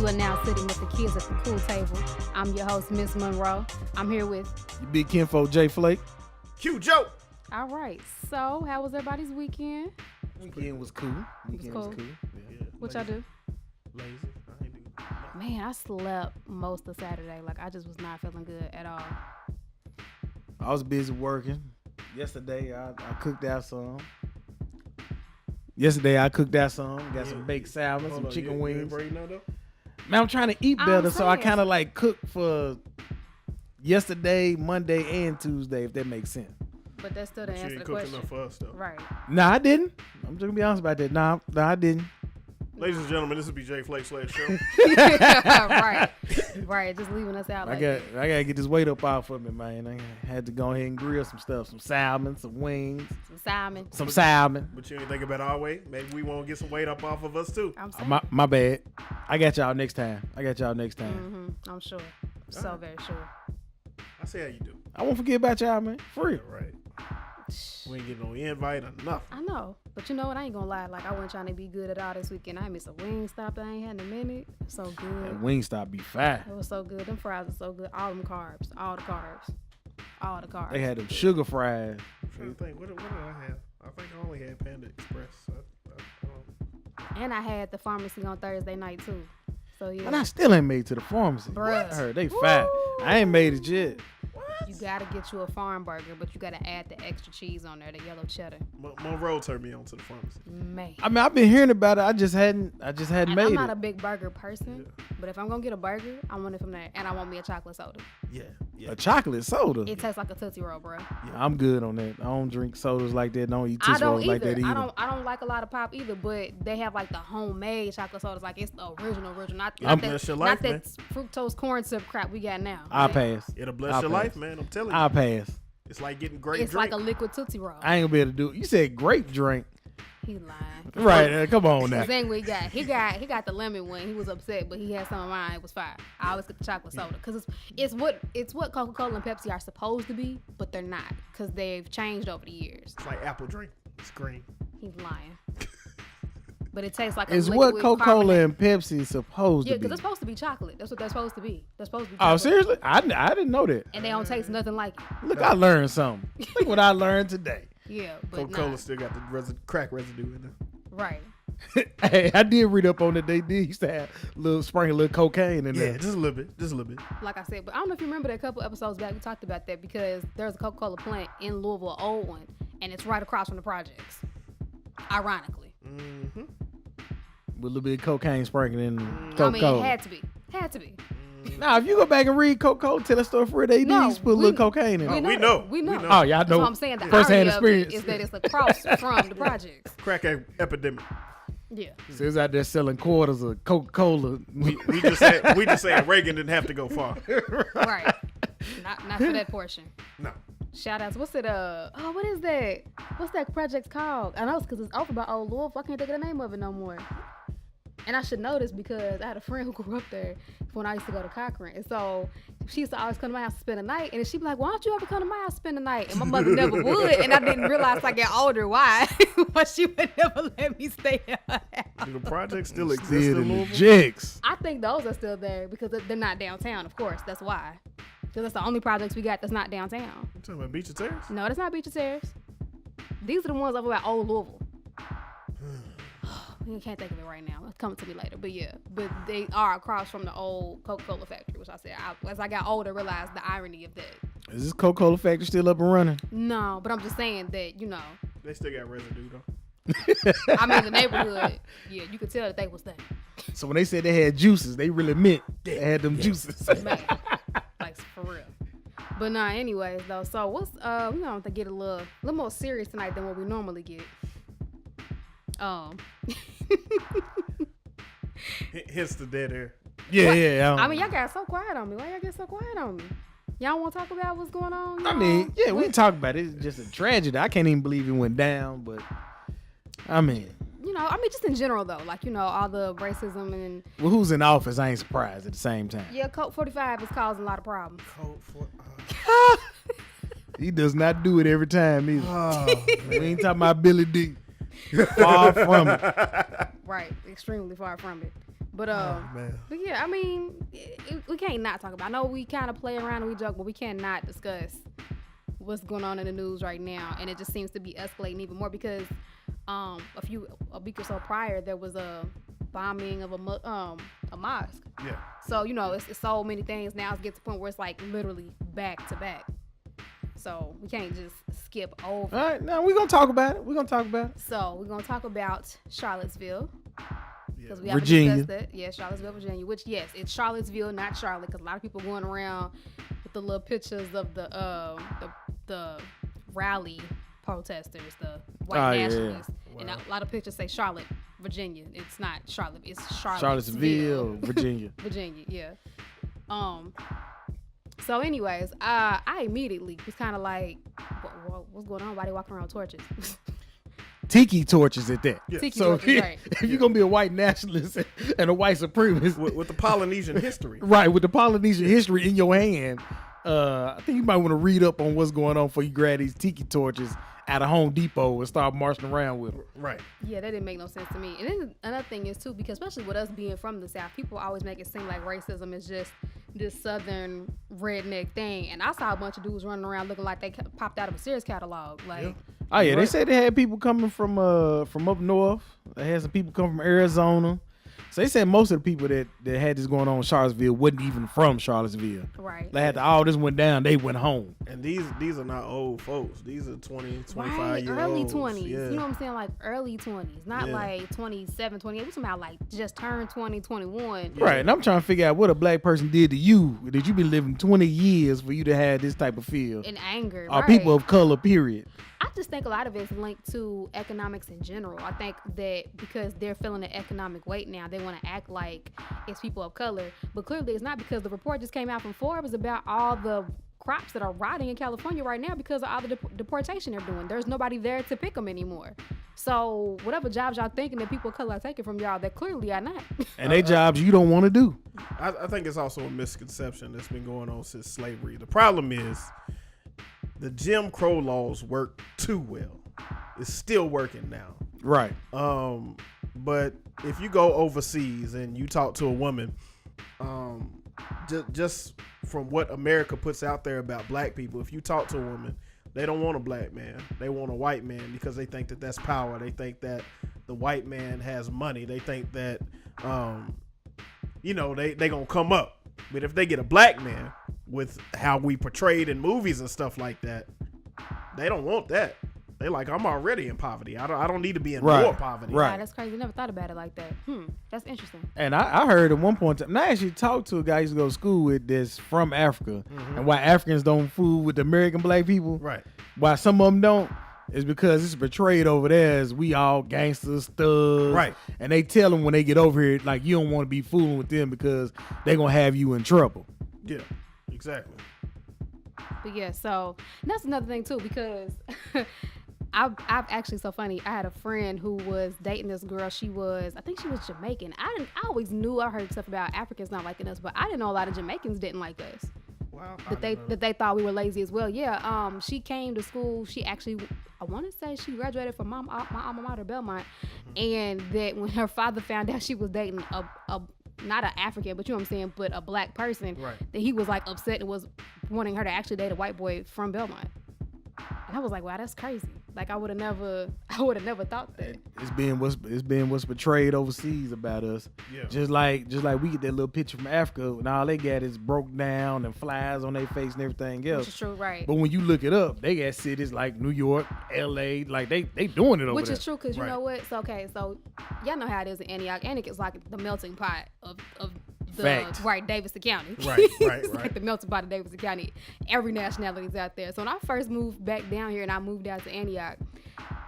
You are now sitting with the kids at the cool table. I'm your host, Miss Monroe. I'm here with your big kinfolk, J Flake. Q Joe. All right. So, how was everybody's weekend? Weekend was cool. Weekend was cool. Yeah, What y'all do? Lazy. I ain't do nothing. Man, I slept most of Saturday. Like, I just was not feeling good at all. I was busy working. Yesterday, I cooked out some. Got some baked salmon, some chicken wings. Man, I'm trying to eat better, so I kind of like cook for yesterday, Monday, and Tuesday, if that makes sense. But that's still the answer to the question. You ain't cooking enough for us, though. Right. Nah, I didn't. I'm just gonna be honest about that. Nah, I didn't. Ladies and gentlemen, this will be J Flake / show. Right. Just leaving us out. I gotta get this weight up off of me, man. I had to go ahead and grill some stuff, some salmon, some wings, some salmon. But you ain't think about our weight. Maybe we won't get some weight up off of us too. I'm saying. My bad. I got y'all next time. I'm sure. So very sure. I see how you do. I won't forget about y'all, man. For real. Right. We ain't getting no invite or nothing. I know. But you know what? I ain't gonna lie. Like, I wasn't trying to be good at all this weekend. I missed a Wingstop that I ain't had in a minute. So good. That Wingstop be fat. It was so good. Them fries are so good. All them carbs. All the carbs. They had them sugar fries. I'm trying to think. What did I have? I think I only had Panda Express. And I had the pharmacy on Thursday night, too. So, yeah. And I still ain't made to the pharmacy. Bruh. I heard they fat. I ain't made it yet. You gotta get you a farm burger, but you gotta add the extra cheese on there, the yellow cheddar. Monroe turned me on to the pharmacy. Man. I mean, I've been hearing about it. I just hadn't made it. I'm not a big burger person, but if I'm gonna get a burger, I want it from there, and I want me a chocolate soda. Yeah. A chocolate soda. It tastes like a Tootsie Roll, bro. Yeah, I'm good on that. I don't drink sodas like that. Don't eat Tootsie Rolls like that either. I don't like a lot of pop either, but they have like the homemade chocolate sodas, like it's the original. Not bless your life, that fructose corn syrup crap we got now. I'll pass. It'll bless your life, man. I'm telling you. I'll pass. It's like getting grape It's drink. like a liquid Tootsie Roll. I ain't gonna be able to do it. You said grape drink. He lying. Right, come on now. That's what he got. He got the lemon one. He was upset, but he had some of mine. It was fine. I always get the chocolate soda because it's what Coca-Cola and Pepsi are supposed to be, but they're not because they've changed over the years. It's like apple drink. It's green. He's lying. But it tastes like it's a what liquid Coca-Cola carbonate. and Pepsi is supposed to be. Yeah, because it's supposed to be chocolate. That's what they're supposed to be. They're supposed to be Oh, chocolate. seriously? I didn't know that. And they don't taste nothing like it. Look, I learned something. Look what I learned today. Yeah, but Coca-Cola still got the crack residue in there. Right. Hey, I did read up on it. They did used to have sprinkle a little cocaine in there. Yeah, just a little bit. Like I said, but I don't know if you remember that a couple episodes back we talked about that because there's a Coca-Cola plant in Louisville, an old one, and it's right across from the projects. Ironically. Mm-hmm. With a little bit of cocaine sprinkled in Coca-Cola. I mean, it had to be. Now, if you go back and read Coca-Cola, tell that story for it, they used to put a little cocaine in it. We know. Oh, y'all know. That's what I'm saying. The first-hand irony of experience. it is that it's across from the projects. Crack epidemic. Yeah. So it's out there selling quarters of Coca-Cola. We just said Reagan didn't have to go far. Right. Not for that portion. No. Shout outs. What's it? What is that? What's that project called? I know it's because it's over by Old Louisville. I can't think of the name of it no more. And I should know this because I had a friend who grew up there when I used to go to Cochran. And so she used to always come to my house to spend the night. And then she'd be like, why don't you ever come to my house to spend the night? And my mother never would. And I didn't realize till I got older why. But she would never let me stay at her house. Do the project still exist Still in in the Louisville? jigs. I think those are still there because they're not downtown, of course. That's why. Because that's the only projects we got that's not downtown. You talking about Beach of Terrace? No, that's not Beach of Terrace. These are the ones over by Old Louisville. I can't think of it right now. It's coming to me later. But yeah, but they are across from the old Coca-Cola factory, which I said, as I got older, I realized the irony of that. Is this Coca-Cola factory still up and running? No, but I'm just saying that, They still got residue though. I mean, the neighborhood, yeah, you could tell that they was there. So when they said they had juices, they really meant they had them juices. Man, like, for real. But nah, anyways, though, so what's, we're going to get a little more serious tonight than what we normally get. Hits the dead air. Yeah. I mean, y'all got so quiet on me. Why y'all get so quiet on me? Y'all want to talk about what's going on? I mean, yeah, we can talk about it. It's just a tragedy. I can't even believe it went down, but I mean, just in general though, like, all the racism and well, who's in office? I ain't surprised at the same time. yeah, Code 45 is causing a lot of problems. He does not do it every time either. We ain't talking about Billy D. Far from it. Right, extremely far from it. But man. but yeah, I mean, we can't not talk about. I know we kind of play around and we joke, but we cannot discuss what's going on in the news right now, and it just seems to be escalating even more because a week or so prior there was a bombing of a mosque. Yeah. So it's so many things now. It's getting to the point where it's like literally back to back. So we can't just skip over. All right, now we're gonna talk about it. So we're gonna talk about Charlottesville. Yeah. We haven't Virginia. discussed it. Yeah, Charlottesville, Virginia. Which yes, it's Charlottesville, not Charlotte, because a lot of people going around with the little pictures of the rally protesters, the white nationalists, and a lot of pictures say Charlotte, Virginia. It's not Charlotte. It's Charlottesville, Virginia. Virginia, yeah. So, anyways, I immediately was kind of like, what's going on? Why they walking around with torches? Tiki torches at that. Yeah. Tiki So torches, right? if you're gonna be a white nationalist and a white supremacist, With the Polynesian history. right, with the Polynesian history in your hand, I think you might want to read up on what's going on before you grab these tiki torches at a Home Depot and start marching around with them. Right. Yeah, that didn't make no sense to me. And then another thing is too, because especially with us being from the South, people always make it seem like racism is just this Southern redneck thing. And I saw a bunch of dudes running around looking like they popped out of a Sears catalog. Like, Yeah. Oh yeah, they Right. said they had people coming from up north. They had some people come from Arizona. So they said most of the people that had this going on in Charlottesville wasn't even from Charlottesville. right. They had all this went down, they went home. And these are not old folks. These are 20, 25 Right, year early olds. 20s. Yeah. You know what I'm saying? Like early 20s. Not Yeah. like 27, 28. We're talking about like just turned 20, 21. Right, and I'm trying to figure out what a black person did to you that you been living 20 years for you to have this type of feel. In anger. Or right. people of color, period. I just think a lot of it's linked to economics in general. I think that because they're feeling the economic weight now, they want to act like it's people of color. But clearly it's not, because the report just came out from Forbes about all the crops that are rotting in California right now because of all the deportation they're doing. There's nobody there to pick them anymore. So whatever jobs y'all thinking that people of color are taking from y'all, that clearly are not. And they jobs you don't want to do. I think it's also a misconception that's been going on since slavery. The problem is the Jim Crow laws work too well. It's still working now. Right. But if you go overseas and you talk to a woman, just from what America puts out there about black people, if you talk to a woman, they don't want a black man. They want a white man because they think that that's power. They think that the white man has money. They think that, they gonna come up. But if they get a black man with how we portrayed in movies and stuff like that, they don't want that. They like, I'm already in poverty. I don't need to be in more poverty. Right. Wow, that's crazy. Never thought about it like that. That's interesting. And I heard at one point, and I actually talked to a guy I used to go to school with that's from Africa, and why Africans don't fool with the American black people, Right. why some of them don't, is because it's portrayed over there as we all gangsters, thugs, Right. And they tell them when they get over here, like, you don't want to be fooling with them because they're gonna have you in trouble. Yeah, exactly. But yeah, so that's another thing too, because I've actually, so funny. I had a friend who was dating this girl. I think she was Jamaican. I always knew, I heard stuff about Africans not liking us, but I didn't know a lot of Jamaicans didn't like us. Wow. That they thought we were lazy as well. Yeah. She came to school. She actually, I want to say she graduated from my alma mater, Belmont, and that when her father found out she was dating a not an African, but you know what I'm saying, but a black person, Right. that he was like upset and was wanting her to actually date a white boy from Belmont. And I was like, wow, that's crazy. Like I would have never thought that. It's being what's portrayed overseas about us. Yeah. Just like we get that little picture from Africa and all they got is broke down and flies on their face and everything else. Which is true, right? But when you look it up, they got cities like New York, LA, like they doing it over Which there. is true, because you Right. know what? So y'all know how it is in Antioch. Antioch is like the melting pot of the Fact. right Davidson County. Right, right, It's right. like the melting pot of Davidson County. Every nationality is out there. So when I first moved back down here and I moved out to Antioch,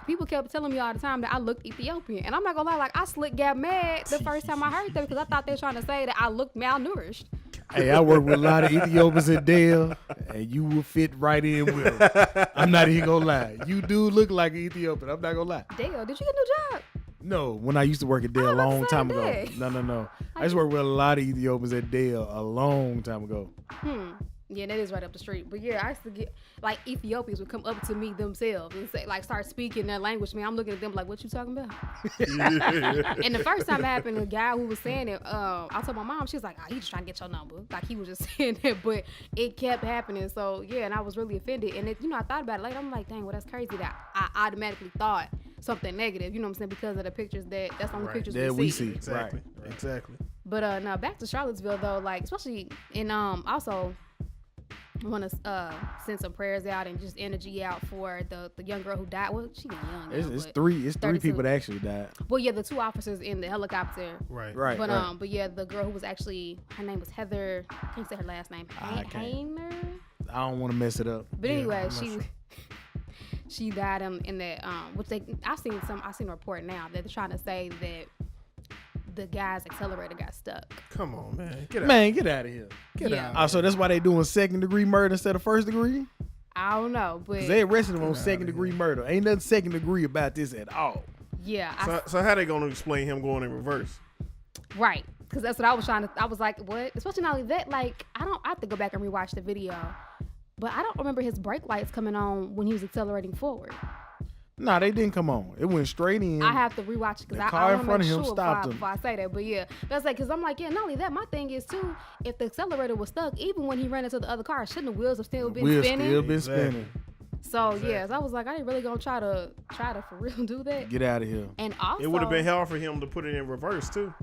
people kept telling me all the time that I looked Ethiopian. And I'm not gonna lie, like I got mad the first time I heard that, because I thought they were trying to say that I looked malnourished. Hey, I work with a lot of Ethiopians at Dale, and you will fit right in with them. I'm not even gonna lie. You do look like an Ethiopian. I'm not gonna lie. Dale, did you get a new job? No, when I used to work at Dale a I was about to long say time ago. that. No. I used to work with a lot of Ethiopians at Dale a long time ago. Yeah, that is right up the street. But yeah, I used to get like Ethiopians would come up to me themselves and say, like, start speaking their language. Man, I'm looking at them like, what you talking about? And the first time it happened, the guy who was saying it, I told my mom, she was like, oh, he just trying to get your number. Like, he was just saying that, but it kept happening. So yeah, and I was really offended. And it, I thought about it later. I'm like, dang, well, that's crazy that I automatically thought something negative. You know what I'm saying? Because of the pictures that's the only pictures we see. Exactly. Right. Exactly. But now back to Charlottesville though, like especially in also. I want to send some prayers out and just energy out for the young girl who died. Well, she was young. It's three people that actually died. Well, yeah, the 2 officers in the helicopter. Right. But yeah, the girl who was actually, her name was Heather. I can't say her last name. Hayner. I don't want to mess it up. But anyway, she died in that which I've seen a report now that they're trying to say that the guy's accelerator got stuck. Come on, man. Get out of here. Get out. Oh, so that's why they doing 2nd-degree murder instead of 1st-degree? I don't know, but because they arrested him on 2nd-degree murder. Ain't nothing 2nd-degree about this at all. Yeah. So how they gonna explain him going in reverse? Right. Because that's what I was I was like, what? Especially not only that, like, I have to go back and rewatch the video. But I don't remember his brake lights coming on when he was accelerating forward. Nah, they didn't come on. It went straight in. I have to rewatch it because I want to make sure before I say that. But yeah, that's like, because I'm like, yeah, not only that, my thing is too, if the accelerator was stuck, even when he ran into the other car, shouldn't the wheels have still been spinning? So yeah, so I was like, I ain't really gonna try to for real do that. Get out of here. And also, it would have been hard for him to put it in reverse too.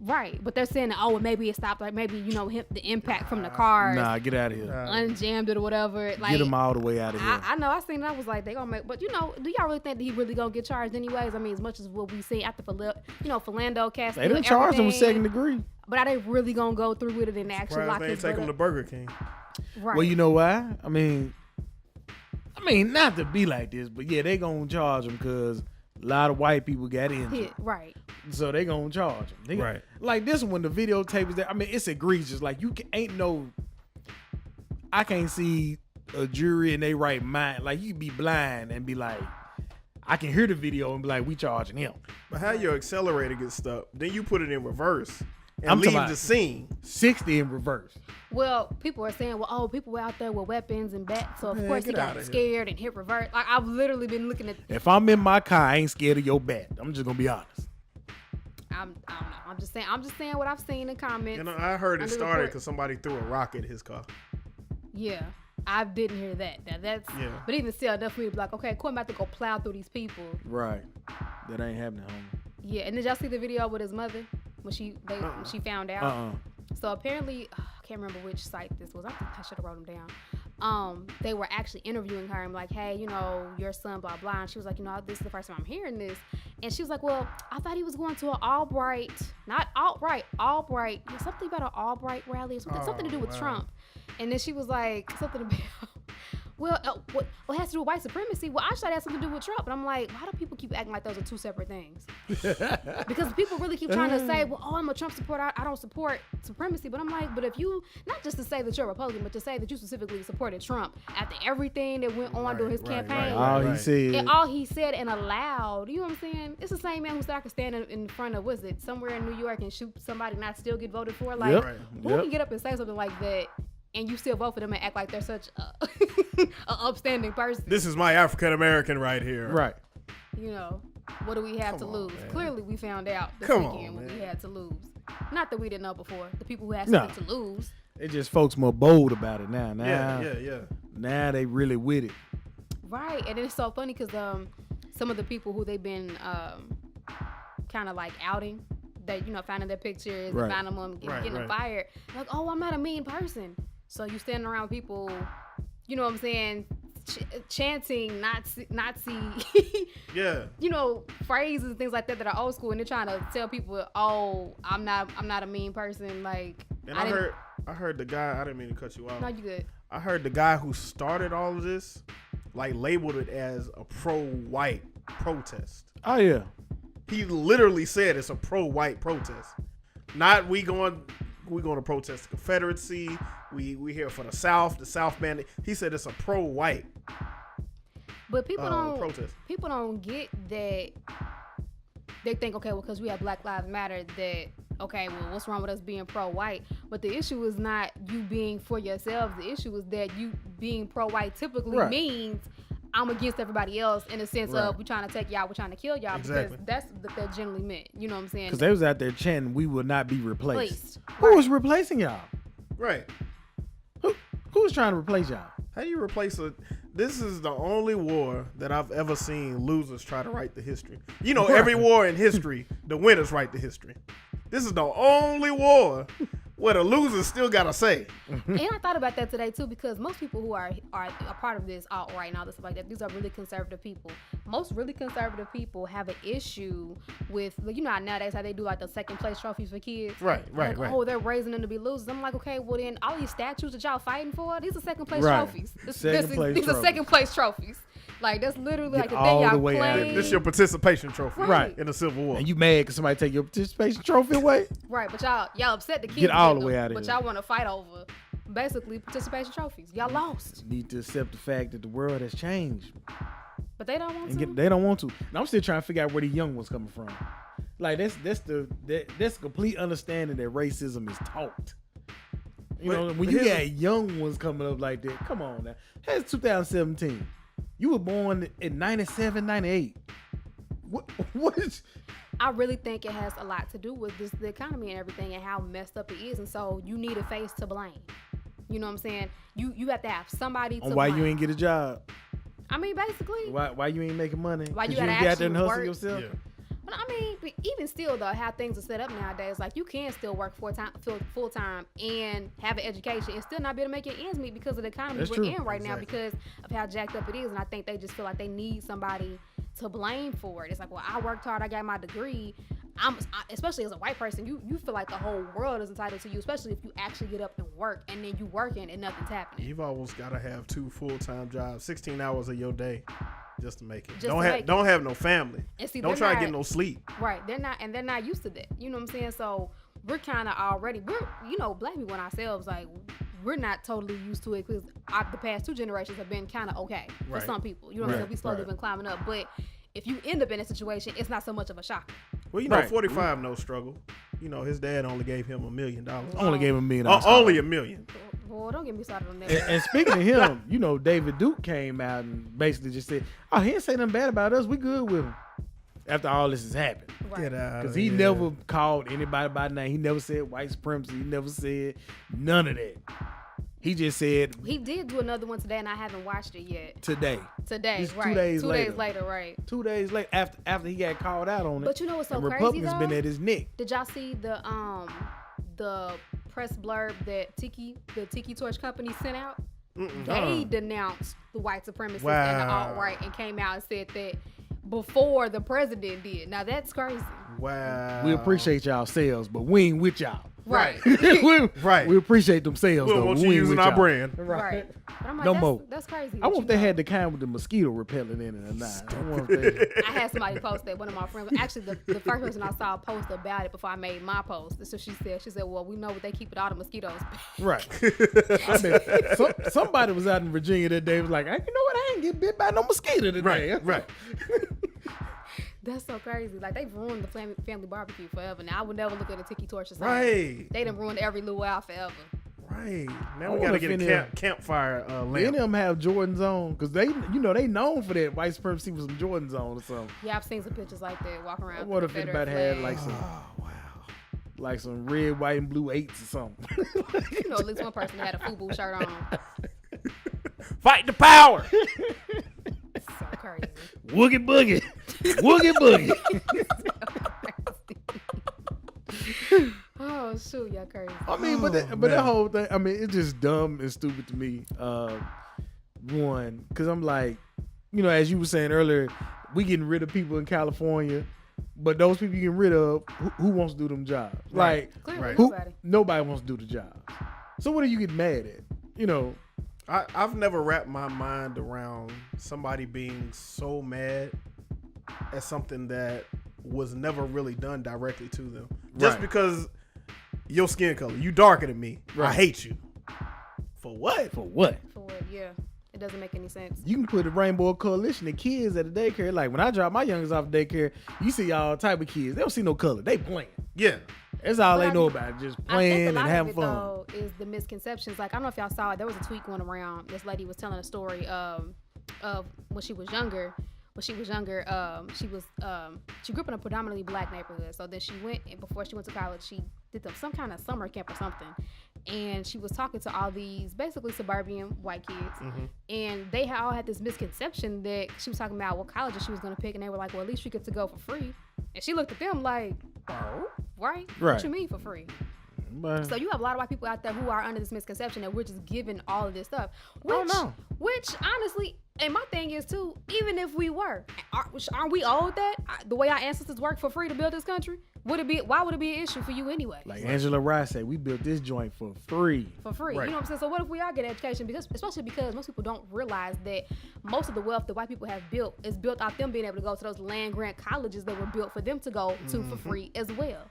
Right, but they're saying, oh, maybe it stopped, like maybe the impact from the car. Nah, get out of here. Unjammed it or whatever. Like, get him all the way out of here. I know. I seen it. I was like, they gonna make. But do y'all really think that he really gonna get charged anyways? I mean, as much as what we see after Philando cast. They didn't charge him with 2nd-degree. But are they really gonna go through with it and actually lock his butt up? Take him to Burger King. Right. Well, you know why? I mean, not to be like this, but yeah, they gonna charge him because a lot of white people got injured. Right. So they gonna charge him. Right. Like this one, the videotape is there. I mean, it's egregious. Like I can't see a jury in their right mind. Like you can be blind and be like, I can hear the video and be like, we charging him. But how your accelerator gets stuck? Then you put it in reverse and leave the scene. 60 in reverse. Well, people are saying, people were out there with weapons and bats, so of course he got scared and hit reverse. Like I've literally been looking at. If I'm in my car, I ain't scared of your bat. I'm just gonna be honest. I don't know. I'm just saying what I've seen in comments. And I heard it started because somebody threw a rock at his car. Yeah, I didn't hear that. But even still, enough for me to be like, okay, I'm about to go plow through these people. Right. That ain't happening, homie. Yeah, and did y'all see the video with his mother when she found out? So apparently, I can't remember which site this was. I think I should have wrote them down. They were actually interviewing her and like, hey, your son, blah, blah. And she was like, this is the first time I'm hearing this. And she was like, well, I thought he was going to an Albright, not alt-right, Albright. Something about an Albright rally or something to do with Trump. And then she was like, something about, what it has to do with white supremacy? Well, I thought it had something to do with Trump. And I'm like, why do people keep acting like those are two separate things? Because people really keep trying to say, I'm a Trump supporter. I don't support supremacy. But I'm like, but if you, not just to say that you're a Republican, but to say that you specifically supported Trump after everything that went on during his campaign. All he said and allowed, you know what I'm saying? It's the same man who said I could stand in front of, somewhere in New York and shoot somebody and not still get voted for? Like, who can get up and say something like that? And you still vote for them and act like they're such a upstanding person. This is my African American right here. Right. What do we have to lose? Man. Clearly, we found out this weekend what we had to lose. Not that we didn't know before. The people who had something to lose. It's just folks more bold about it now. Yeah. Now they really with it. Right, and it's so funny because some of the people who they've been kind of like outing, that finding their pictures, and finding them getting them fired. Like, oh, I'm not a mean person. So you standing around people, you know what I'm saying, chanting Nazi, phrases and things like that are old school, and they're trying to tell people, oh, I'm not a mean person. Like, and I heard the guy. I didn't mean to cut you off. No, you good. I heard the guy who started all of this, like, labeled it as a pro-white protest. Oh yeah. He literally said it's a pro-white protest. Not we going to protest the Confederacy. We here for the South band. He said it's a pro-white. But people don't protest. People don't get that. They think, okay, well, because we have Black Lives Matter, that okay, well, what's wrong with us being pro-white? But the issue is not you being for yourselves. The issue is that you being pro-white typically means I'm against everybody else in the sense of we're trying to take y'all, we're trying to kill y'all, because that's what that generally meant. You know what I'm saying? Because they was out there chanting, "We will not be replaced." Right. Who was replacing y'all? Right. Who was trying to replace y'all? How do you replace a? This is the only war that I've ever seen losers try to write the history. You know, every war in history, the winners write the history. This is the only war where the losers still got to say. And I thought about that today too, because most people who are a part of this alt-right and all this stuff like that, these are really conservative people. Most really conservative people have an issue with, you know, nowadays how they do like the second place trophies for kids. Right. Oh, they're raising them to be losers. I'm like, okay, well then all these statues that y'all fighting for, these are second place trophies. These are second place trophies. Like, that's literally like the thing y'all playing. This is your participation trophy, right? In the Civil War. And you mad because somebody take your participation trophy away? Right, but y'all upset the kids. Get all the way out of but here. y'all want to fight over basically participation trophies. Y'all lost. Need to accept the fact that the world has changed. But they don't want to. They don't want to. And I'm still trying to figure out where the young ones coming from. Like that's complete understanding that racism is taught. You know, when you got young ones coming up like that, come on now. That's 2017. You were born in 97, 98. What is... I really think it has a lot to do with the economy and everything and how messed up it is. And so you need a face to blame. You know what I'm saying? You have to have somebody to why blame. you ain't get a job? I mean, basically. Why you ain't making money? Why you gotta gotta get out there and actually hustle work? yourself? Yeah. But I mean, but even still though, how things are set up nowadays, like you can still work full time and have an education and still not be able to make your ends meet because of the economy That's we're true. in right now because of how jacked up it is. And I think they just feel like they need somebody to blame for it. It's like, well, I worked hard, I got my degree. Especially as a white person, you feel like the whole world is entitled to you, especially if you actually get up and work and then you working and nothing's happening. You've almost got to have 2 full-time jobs, 16 hours of your day just to make it. Just Don't have no family. And see, don't try to get no sleep. Right. They're not used to that. You know what I'm saying? So we're kind of already, black people and ourselves, like, we're not totally used to it because the past 2 generations have been kind of okay for some people. You know what I'm saying? We slowly been climbing up. But if you end up in a situation, it's not so much of a shock. Well, you know, 45 no struggle. You know, his dad only gave him $1 million. Only gave him $1 million. Only $1 million. Boy, don't get me started on that. And speaking of him, you know, David Duke came out and basically just said, "Oh, he didn't say nothing bad about us. We good with him." After all this has happened, Get out. Because he never called anybody by name. He never said white supremacy. He never said none of that. He just said he did do another one today, and I haven't watched it yet. Today, just right? 2 days later. 2 days later, right? 2 days later, after he got called out on it. But you know what's so crazy Republicans though? been at his neck. Did y'all see the press blurb that the Tiki Torch Company sent out? They denounced the white supremacists and the alt-right and came out and said that before the president did. Now that's crazy. Wow. We appreciate y'all sales, but we ain't with y'all. Right. We appreciate them sales, we though. Want you using our brand. Right. But I'm like, no more. That's crazy. I wonder if they had the kind with the mosquito repellent in it or not. I had somebody post that. One of my friends, actually the first person I saw post about it before I made my post. So she said, well, we know what they keep with all the mosquitoes. Right. I mean, somebody was out in Virginia that day was like, you know what? I ain't get bit by no mosquito today. Right. That's so crazy. Like, they've ruined the family barbecue forever. Now, I would never look at a Tiki Torch or something. Right. They done ruined every luau forever. Right. Now we got to get a campfire lamp. Any of them have Jordans on because they known for that white supremacy with some Jordans on or something. Yeah, I've seen some pictures like that walking around. I wonder if anybody had like some, like some red, white, and blue 8s or something. You know, at least one person had a FUBU shirt on. Fight the power. So crazy. Woogie boogie. Woogie boogie. Oh shoot, y'all crazy. I mean, but that whole thing, I mean, it's just dumb and stupid to me. One, because I'm like, you know, as you were saying earlier, we getting rid of people in California, but those people you getting rid of, who wants to do them jobs? Right. Like, nobody wants to do the jobs. So what do you get mad at? You know, I've never wrapped my mind around somebody being so mad at something that was never really done directly to them. Just because your skin color, you darker than me, I hate you. For what? For what? Yeah. doesn't make any sense. You can put a rainbow coalition of kids at the daycare. Like when I drop my youngest off daycare, you see all type of kids. They don't see no color. They playing. Yeah. That's all But they know about, just playing and having fun. Though, is the misconceptions. Like I don't know if y'all saw it. There was a tweet going around. This lady was telling a story of when she was younger. She grew up in a predominantly black neighborhood. So then she went, and before she went to college, she did some kind of summer camp or something. And she was talking to all these basically suburban white kids. And they all had this misconception that she was talking about what colleges she was going to pick. And they were like, well, at least she gets to go for free. And she looked at them like, oh, right? What you mean for free? But So you have a lot of white people out there who are under this misconception that we're just giving all of this stuff. Which honestly, and my thing is too, even if we were, aren't we owed that? The way our ancestors worked for free to build this country? Why would it be an issue for you anyway? like Angela Rice said, we built this joint for free. For free. Right. You know what I'm saying? So what if we are getting education? Especially because most people don't realize that most of the wealth that white people have built is built off them being able to go to those land grant colleges that were built for them to go to for free as well.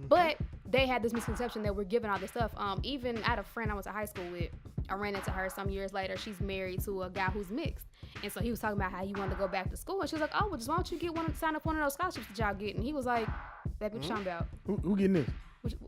But they had this misconception that we're giving all this stuff. Even I had a friend I went to high school with. I ran into her some years later. She's married to a guy who's mixed. And so he was talking about how he wanted to go back to school. And she was like, oh, well, just why don't you sign up for one of those scholarships that y'all get? And he was like, that's what you're talking about. Who getting this?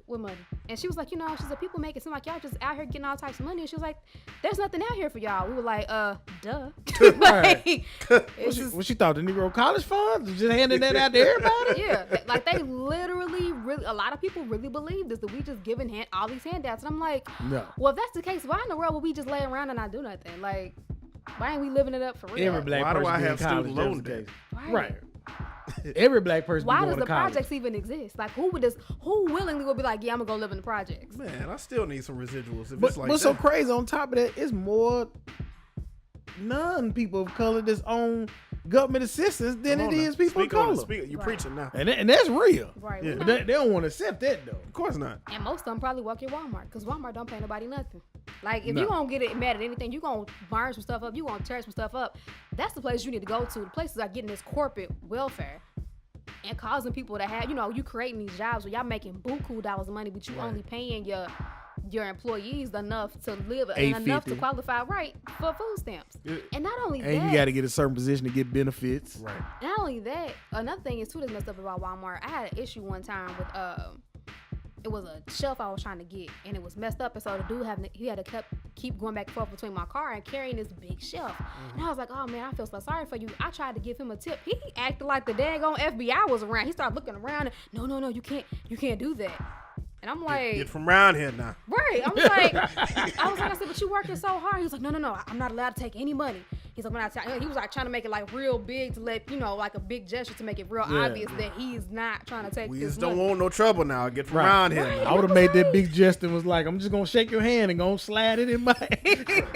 What money? And she was like, she said, people make it seem like y'all just out here getting all types of money. And she was like, there's nothing out here for y'all. We were like, duh. Like, What she thought, the Negro College Fund? Just handing that out to everybody? Yeah, like they literally, a lot of people really believe this, that we just giving all these handouts. And I'm like, No. well, if that's the case, why in the world would we just lay around and not do nothing? Like, why ain't we living it up for real? Every black Why do person I be in have college, student that's loan the debt? case. Right. Every black person Why be does going the to college. projects even exist? Like, who willingly would be like, yeah, I'm gonna go live in the projects? Man, I still need some residuals. If But it's like what's that. so crazy on top of that, it's more non-people of color that's on government assistance than Come it on now. is people Speak of on color. it. Speak. You Right. preaching now. And that's real. Right. Yeah. we But know. they don't want to accept that, though. Of course not. And most of them probably work at Walmart because Walmart don't pay nobody nothing. Like, if No. you gonna get it mad at anything, you gonna burn some stuff up, you gonna tear some stuff up. That's the place you need to go to. The places are getting this corporate welfare and causing people to have, you creating these jobs where y'all making buku dollars of money, but you only paying your employees enough to live and enough to $8.50. qualify for food stamps. And not only And that, you got to get a certain position to get benefits. Right. not only that, another thing is too that's messed up about Walmart. I had an issue one time with it was a shelf I was trying to get, and it was messed up, and so the dude he had to keep going back and forth between my car and carrying this big shelf. And I was like, oh man, I feel so sorry for you. I tried to give him a tip. He acted like the daggone FBI was around. He started looking around and no, you can't do that. And I'm like, Get from around here now. right. I said, but you working so hard. He was like, no, I'm not allowed to take any money. He's like, he was like trying to make it like real big to let, like a big gesture to make it real obvious that he's not trying to take We this just don't money. want no trouble now. Get from Right. around here. Right. now. I would have made that big gesture and was like, I'm just going to shake your hand and going to slide it in my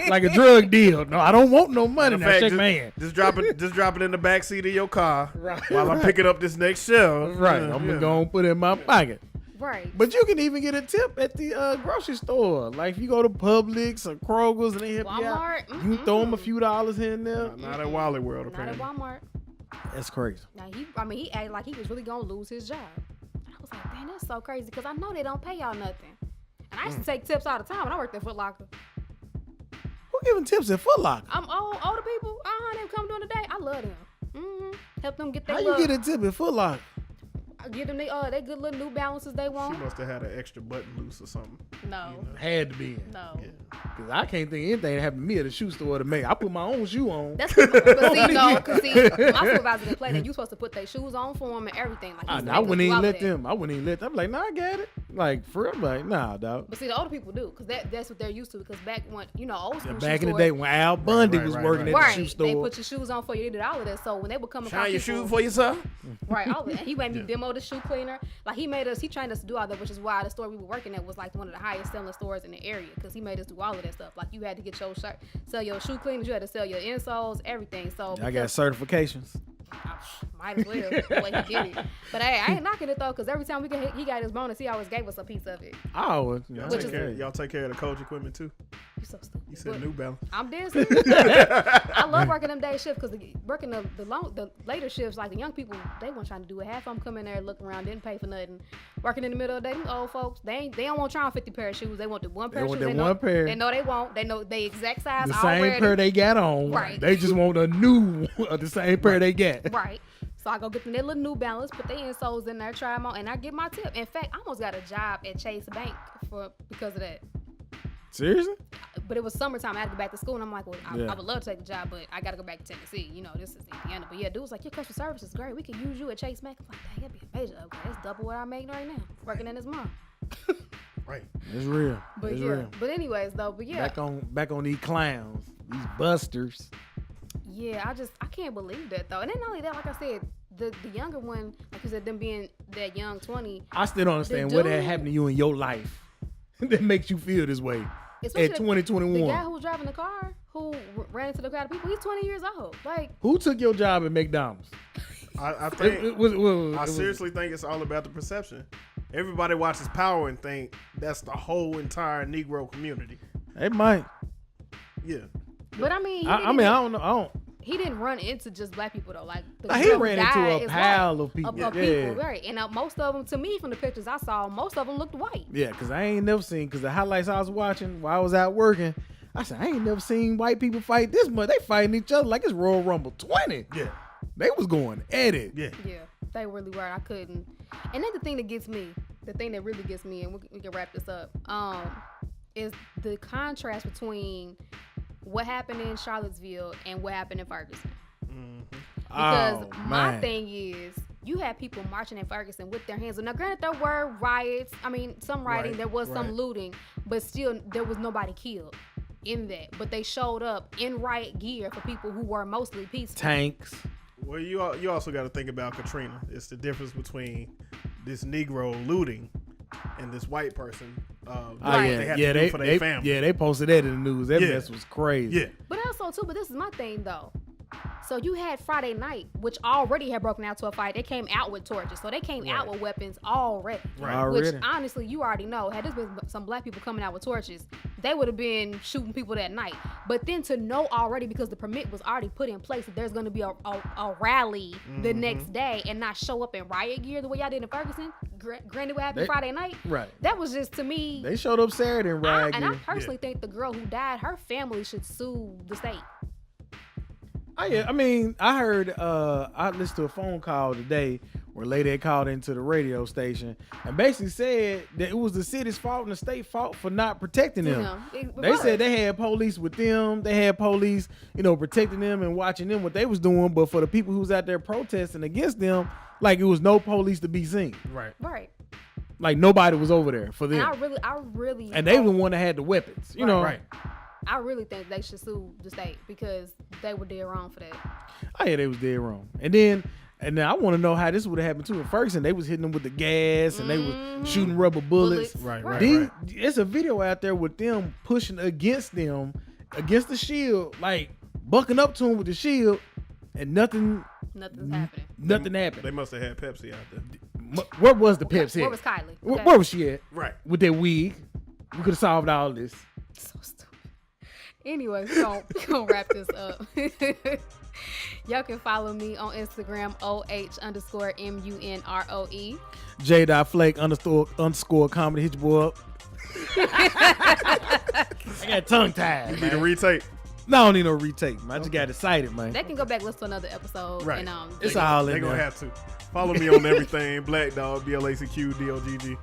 like a drug deal. No, I don't want no money. In Now fact, shake just, my hand. just drop it in the back seat of your car Right. while I'm picking up this next shelf. Right. I'm going to go and put it in my pocket. Right. But you can even get a tip at the grocery store. Like if you go to Publix or Kroger's and they help you out, Walmart. you can throw them a few dollars in there. Not at Wally World, Not apparently. at Walmart. That's crazy. Now he acted like he was really gonna lose his job. And I was like, man, that's so crazy because I know they don't pay y'all nothing. And I used to take tips all the time when I worked at Foot Locker. Who giving tips at Foot Locker? I'm older people. They come during the day. I love them. Help them get their How you get a tip at Foot Locker? I give them they good little New Balances they She want. must have had an extra button loose or something. No. Had to be in. No. Yeah. Cause I can't think anything that happened to me at a shoe store to make. I put my own shoe on. That's but see, no, cause see, my supervisor didn't play that. You supposed to put their shoes on for them and everything. Like I wouldn't even let them. I wouldn't even let them. I'm like, nah, I got it. Like for real, I'm like, nah, dog. But see, the older people do, cause that's what they're used to. Because back when old school Back shoe in the day stores, when Al Bundy right, was right, working right. at the shoe store. they put your shoes on for you. They did all of that. So when they would come across Shine your people, shoes for yourself. right, all of that. He made me demo the shoe cleaner. Like he trained us to do all that, which is why the store we were working at was like one of the highest selling stores in the area. Cause he made us do all of that stuff. Like you had to get your shirt, sell your shoe cleaners, you had to sell your insoles, everything. So I got certifications. might as well the way he did it. But hey, I ain't knocking it though, cause every time he got his bonus, he always gave us a piece of it. Oh, Y'all Which take, is- care, y'all take care of the coach equipment too. You so stupid. You said But New Balance. I'm dead serious. I love working them day shifts because working the later shifts, like the young people, they weren't trying to do it. Half of them come in there, look around, didn't pay for nothing. Working in the middle of the day, them old folks, they don't want to try on 50 pair of shoes. They want the one pair of shoes. They know they won't. They know they exact size. The same pair they got on. Right. They just want a new of the same pair they got. Right. So I go get them their little New Balance, put their insoles in there, try them on, and I get my tip. In fact, I almost got a job at Chase Bank because of that. Seriously? But it was summertime. I had to go back to school, and I'm like, well, I would love to take the job, but I got to go back to Tennessee. You know, this is Indiana. But yeah, dude was like, your customer service is great. We can use you at Chase Bank. I'm like, dang, that'd be a major upgrade. That's double what I'm making right now, working in this month. Right. It's real. But it's yeah. real. But anyways, though, but yeah. Back on these clowns, these busters. Yeah, I can't believe that though. And then not only that, like I said, the younger one, like you said, them being that young 20. I still don't understand what had happened to you in your life that makes you feel this way at 2021. The guy who was driving the car, who ran into the crowd of people, he's 20 years old. Like, who took your job at McDonald's? I think I seriously think it's all about the perception. Everybody watches Power and think that's the whole entire Negro community. It might. Yeah. But I mean, I don't know. He didn't run into just black people though. Like he ran into a pile of people. People, right? And most of them, to me, from the pictures I saw, most of them looked white. Yeah, because I ain't never seen. Because the highlights I was watching while I was out working, I said I ain't never seen white people fight this much. They fighting each other like it's Royal Rumble 20. Yeah. They was going at it. Yeah. Yeah, they really were. I couldn't. And then the thing that gets me, the thing that really gets me, and we can wrap this up, is the contrast between what happened in Charlottesville and what happened in Ferguson. Mm-hmm. Because my thing is, you had people marching in Ferguson with their hands up. Now, granted, there were riots. I mean, some rioting, there was some looting, but still, there was nobody killed in that. But they showed up in riot gear for people who were mostly peaceful. Tanks. Well, you also got to think about Katrina. It's the difference between this Negro looting and this white person. They had to do for their family. Yeah, they posted that in the news. That mess was crazy. Yeah. But also, too, but this is my thing, though. So you had Friday night, which already had broken out to a fight. They came out with torches. So they came out with weapons already. Right. Which, honestly, you already know, had this been some black people coming out with torches, they would have been shooting people that night. But then to know already, because the permit was already put in place, that there's going to be a rally the next day and not show up in riot gear the way y'all did in Ferguson, granted what happened Friday night, right? That was just, to me. They showed up Saturday in riot gear. And I personally think the girl who died, her family should sue the state. I mean, I heard, I listened to a phone call today where a lady had called into the radio station and basically said that it was the city's fault and the state fault for not protecting them. They said they had police with them. They had police, protecting them and watching them what they was doing. But for the people who was out there protesting against them, like it was no police to be seen. Right. Like nobody was over there for them. And I really. And they were the one that had the weapons, you know. Right. I really think they should sue the state because they were dead wrong for that. Oh yeah, they was dead wrong. And then I want to know how this would have happened too. In Ferguson, they was hitting them with the gas and they was shooting rubber bullets. Right. It's a video out there with them pushing against the shield, like bucking up to them with the shield, and nothing's happening. Nothing happened. They must have had Pepsi out there. Where was the Pepsi? Where was Kylie? Okay. Where was she at? Right. With that wig. We could have solved all this. So stupid. Anyway, we gonna wrap this up. Y'all can follow me on Instagram, OH_MUNROE. J.Flake__ comedy. Hit your boy up. I got tongue tied. You need a retake? No, I don't need no retake, man. I just got excited, man. They can go back listen to another episode. Right. And, it's all in there. They're going to have to. Follow me on everything. Black Dog, BLACQ, DOGG.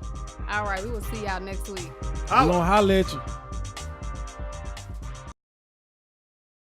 All right, we will see y'all next week. I'm going to holler at you.